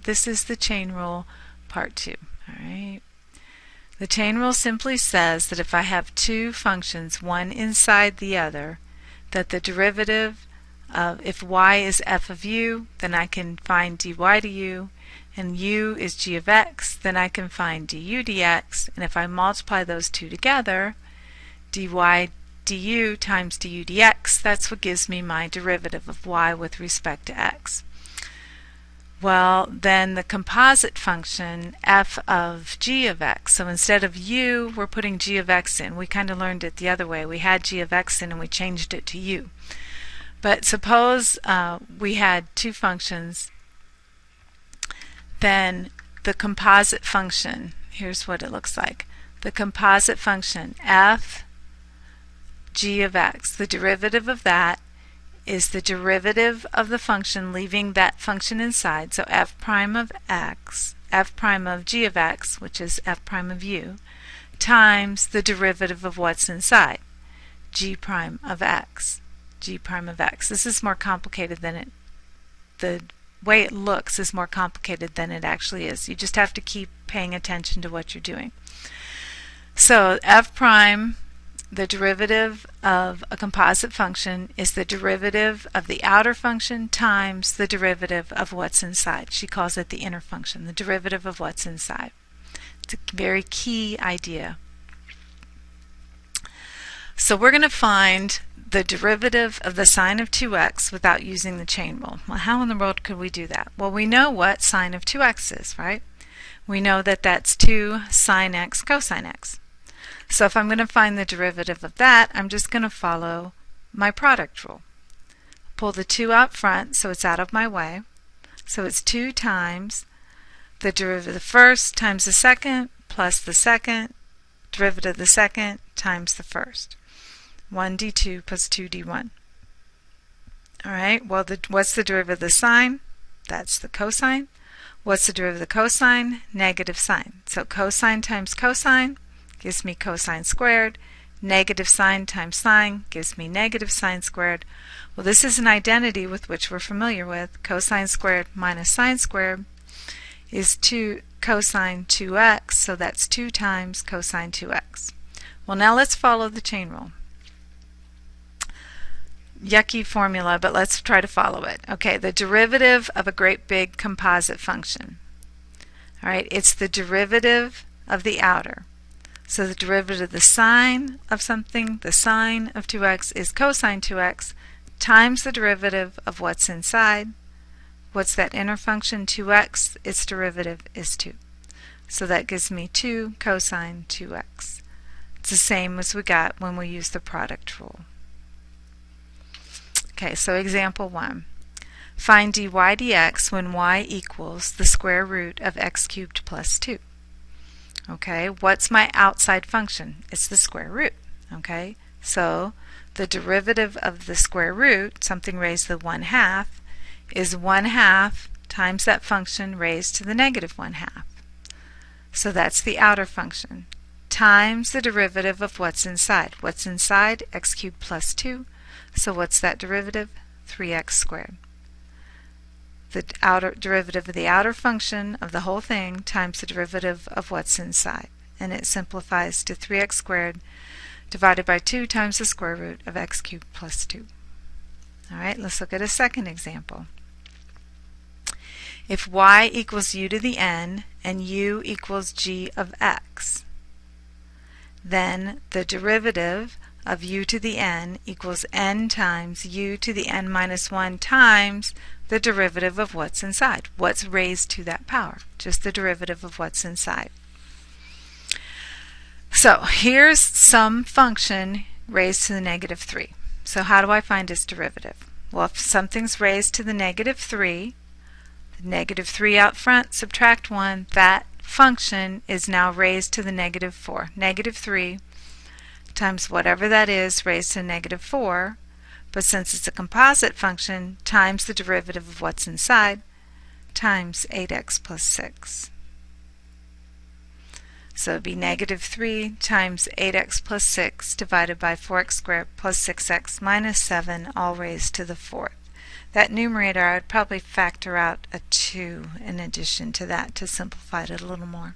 This is the chain rule part 2. All right. The chain rule simply says that if I have two functions, one inside the other, that the derivative of, if y is f of u, then I can find dy du, and u is g of x, then I can find du dx, and if I multiply those two together, dy du times du dx, that's what gives me my derivative of y with respect to x. Well, then the composite function f of g of x, so instead of u, we're putting g of x in. We kind of learned it the other way. We had g of x in and we changed it to u. But suppose we had two functions, then the composite function, here's what it looks like. The composite function f g of x, the derivative of that is the derivative of the function leaving that function inside, so f prime of x, f prime of g of x, which is f prime of u, times the derivative of what's inside, g prime of x, g prime of x. This is more complicated than the way it looks is more complicated than it actually is. You just have to keep paying attention to what you're doing. So f prime, the derivative of a composite function, is the derivative of the outer function times the derivative of what's inside. She calls it the inner function, the derivative of what's inside. It's a very key idea. So we're going to find the derivative of the sine of 2x without using the chain rule. Well, how in the world could we do that? Well, we know what sine of 2x is, right? We know that that's 2 sine x cosine x. So if I'm going to find the derivative of that, I'm just going to follow my product rule. Pull the 2 out front so it's out of my way. So it's 2 times the derivative of the first times the second plus the second derivative of the second times the first. 1 d2 plus 2 d1. Alright, well, what's the derivative of the sine? That's the cosine. What's the derivative of the cosine? Negative sine. So cosine times cosine gives me cosine squared. Negative sine times sine gives me negative sine squared. Well, this is an identity with which we're familiar with. Cosine squared minus sine squared is 2 cosine 2x, so that's 2 times cosine 2x. Well, now let's follow the chain rule. Yucky formula, but let's try to follow it. Okay, the derivative of a great big composite function. All right, it's the derivative of the outer. So the derivative of the sine of something, the sine of 2x is cosine 2x times the derivative of what's inside. What's that inner function? 2x, its derivative is 2. So that gives me 2 cosine 2x. It's the same as we got when we used the product rule. Okay, so example 1. Find dy dx when y equals the square root of x cubed plus 2. Okay, what's my outside function? It's the square root. Okay, so the derivative of the square root, something raised to the 1/2, is 1/2 times that function raised to the negative 1/2. So that's the outer function, times the derivative of what's inside. What's inside? X cubed plus 2. So what's that derivative? 3x squared. The outer derivative of the outer function of the whole thing times the derivative of what's inside. And it simplifies to 3x squared divided by 2 times the square root of x cubed plus 2. Alright, let's look at a second example. If y equals u to the n and u equals g of x, then the derivative of u to the n equals n times u to the n minus 1 times the derivative of what's inside. What's raised to that power? Just the derivative of what's inside. So here's some function raised to the negative 3. So how do I find its derivative? Well, if something's raised to the negative 3, the negative 3 out front, subtract 1, that function is now raised to the negative 4. Negative 3 times whatever that is raised to negative 4, but since it's a composite function, times the derivative of what's inside, times 8x plus 6. So it would be negative 3 times 8x plus 6 divided by 4x squared plus 6x minus 7, all raised to the 4th. that numerator I would probably factor out a 2 in addition to that to simplify it a little more.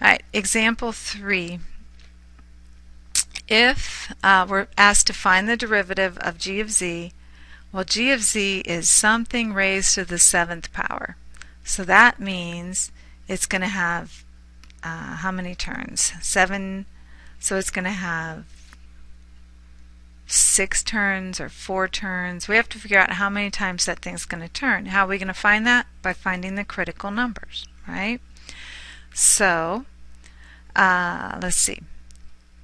Alright, example 3. If we're asked to find the derivative of g of z, well, g of z is something raised to the 7th power. So that means it's going to have how many turns? 7. So it's going to have 6 turns or 4 turns. We have to figure out how many times that thing's going to turn. How are we going to find that? By finding the critical numbers, right? So let's see.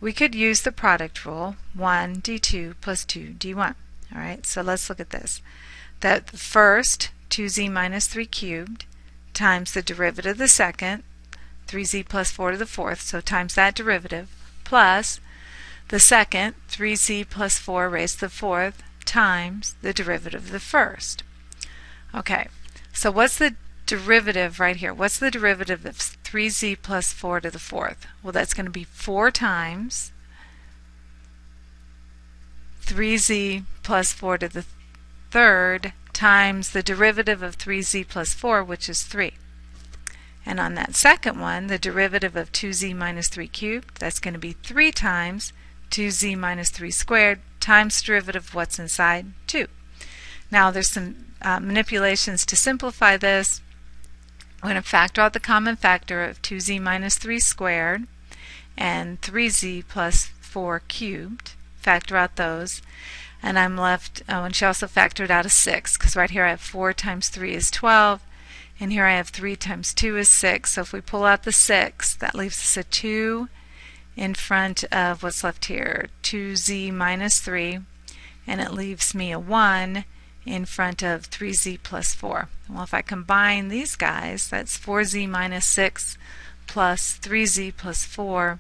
We could use the product rule, 1 d2 plus 2 d1. All right, so let's look at this. That the first, 2z minus 3 cubed, times the derivative of the second, 3z plus 4 to the fourth, so times that derivative, plus the second, 3z plus 4 raised to the fourth, times the derivative of the first. Okay, so what's the derivative right here? What's the derivative of 3z plus 4 to the fourth? Well, that's going to be 4 times 3z plus 4 to the third times the derivative of 3z plus 4, which is 3. And on that second one, the derivative of 2z minus 3 cubed, that's going to be 3 times 2z minus 3 squared times the derivative of what's inside, 2. Now there's some manipulations to simplify this. We're going to factor out the common factor of 2z minus 3 squared and 3z plus 4 cubed. Factor out those. And I'm left, and she also factored out a 6, because right here I have 4 times 3 is 12, and here I have 3 times 2 is 6. So if we pull out the 6, that leaves us a 2 in front of what's left here, 2z minus 3, and it leaves me a 1 in front of 3z plus 4. Well, if I combine these guys, that's 4z minus 6 plus 3z plus 4.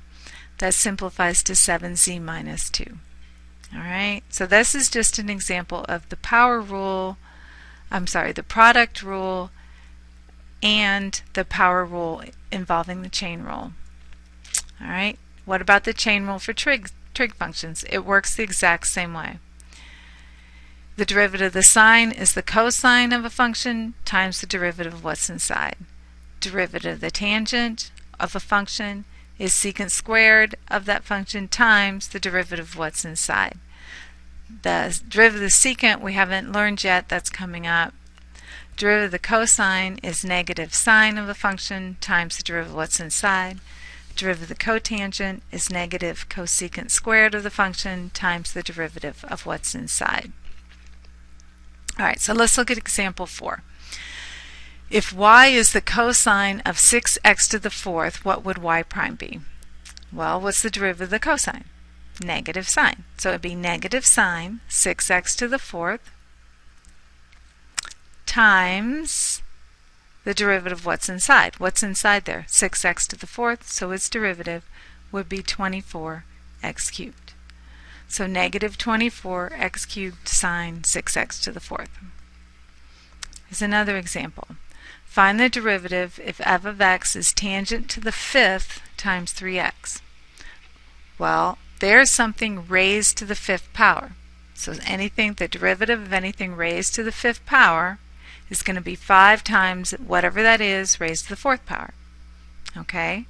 That simplifies to 7z minus 2. Alright, so this is just an example of the power rule, the product rule and the power rule involving the chain rule. Alright, what about the chain rule for trig functions? It works the exact same way. The derivative of the sine is the cosine of a function times the derivative of what's inside. Derivative of the tangent of a function is secant squared of that function times the derivative of what's inside. The derivative of the secant we haven't learned yet, that's coming up. Derivative of the cosine is negative sine of a function times the derivative of what's inside. Derivative of the cotangent is negative cosecant squared of the function times the derivative of what's inside. Alright, so let's look at example 4. If y is the cosine of 6x to the fourth, what would y prime be? Well, what's the derivative of the cosine? Negative sine. So it would be negative sine 6x to the fourth times the derivative of what's inside. What's inside there? 6x to the fourth, so its derivative would be 24x cubed. So negative 24x cubed sine 6x to the fourth. Here's another example. Find the derivative if f of x is tangent to the fifth times 3x. Well, there's something raised to the fifth power. So the derivative of anything raised to the fifth power is going to be 5 times whatever that is raised to the fourth power. Okay?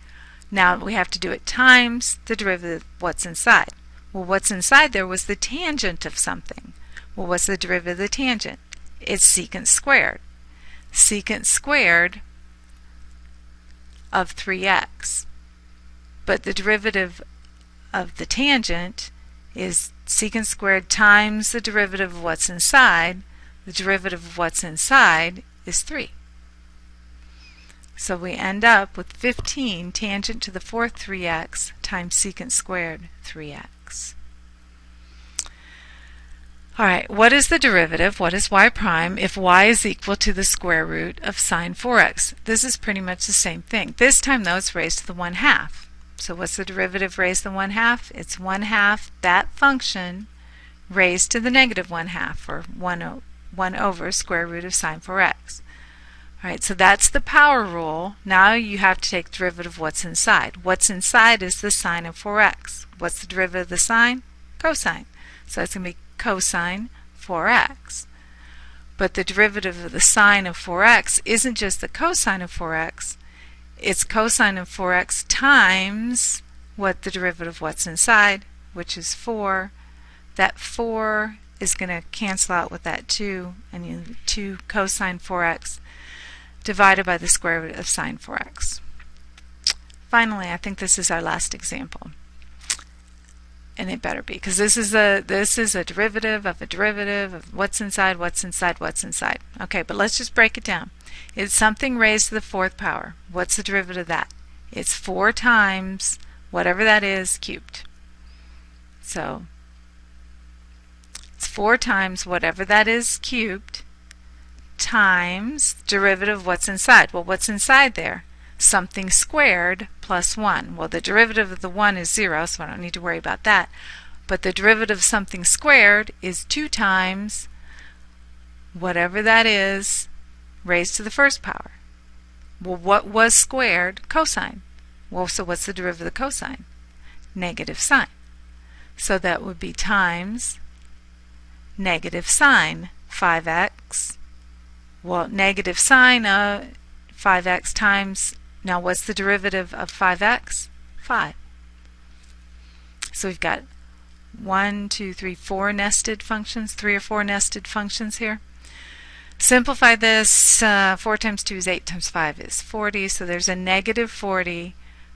Now we have to do it times the derivative of what's inside. Well, what's inside there was the tangent of something. Well, what's the derivative of the tangent? It's secant squared. Secant squared of 3x. But the derivative of the tangent is secant squared times the derivative of what's inside. The derivative of what's inside is 3. So we end up with 15 tangent to the fourth 3x times secant squared 3x. Alright, what is the derivative? What is y prime if y is equal to the square root of sine 4x? This is pretty much the same thing. This time though it's raised to the 1/2. So what's the derivative raised to the 1/2? It's 1/2 that function raised to the negative 1/2, or 1 over square root of sine 4x. Alright, so that's the power rule. Now you have to take the derivative of what's inside. What's inside is the sine of 4x. What's the derivative of the sine? Cosine. So it's going to be cosine 4x. But the derivative of the sine of 4x isn't just the cosine of 4x, it's cosine of 4x times what the derivative of what's inside, which is 4. That 4 is going to cancel out with that 2, and you have 2 cosine 4x divided by the square root of sine 4x. Finally, I think this is our last example. And it better be, because this is a derivative of what's inside, what's inside, what's inside. Okay, but let's just break it down. It's something raised to the 4th power. What's the derivative of that? It's 4 times whatever that is cubed. So it's 4 times whatever that is cubed times derivative of what's inside. Well, what's inside there? Something squared plus 1. Well, the derivative of the 1 is 0, so I don't need to worry about that. But the derivative of something squared is 2 times whatever that is raised to the 1st power. Well, what was squared? Cosine. Well, so what's the derivative of the cosine? Negative sine. So that would be times negative sine 5x. Well, negative sine of 5x times, now what's the derivative of 5x? 5. So we've got 1, 2, 3, 4 nested functions, 3 or 4 nested functions here. Simplify this, 4 times 2 is 8 times 5 is 40, so there's a negative 40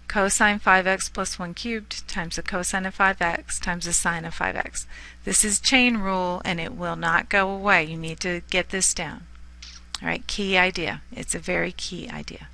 cosine 5x plus 1 cubed times the cosine of 5x times the sine of 5x. This is chain rule and it will not go away. You need to get this down. All right, key idea. It's a very key idea.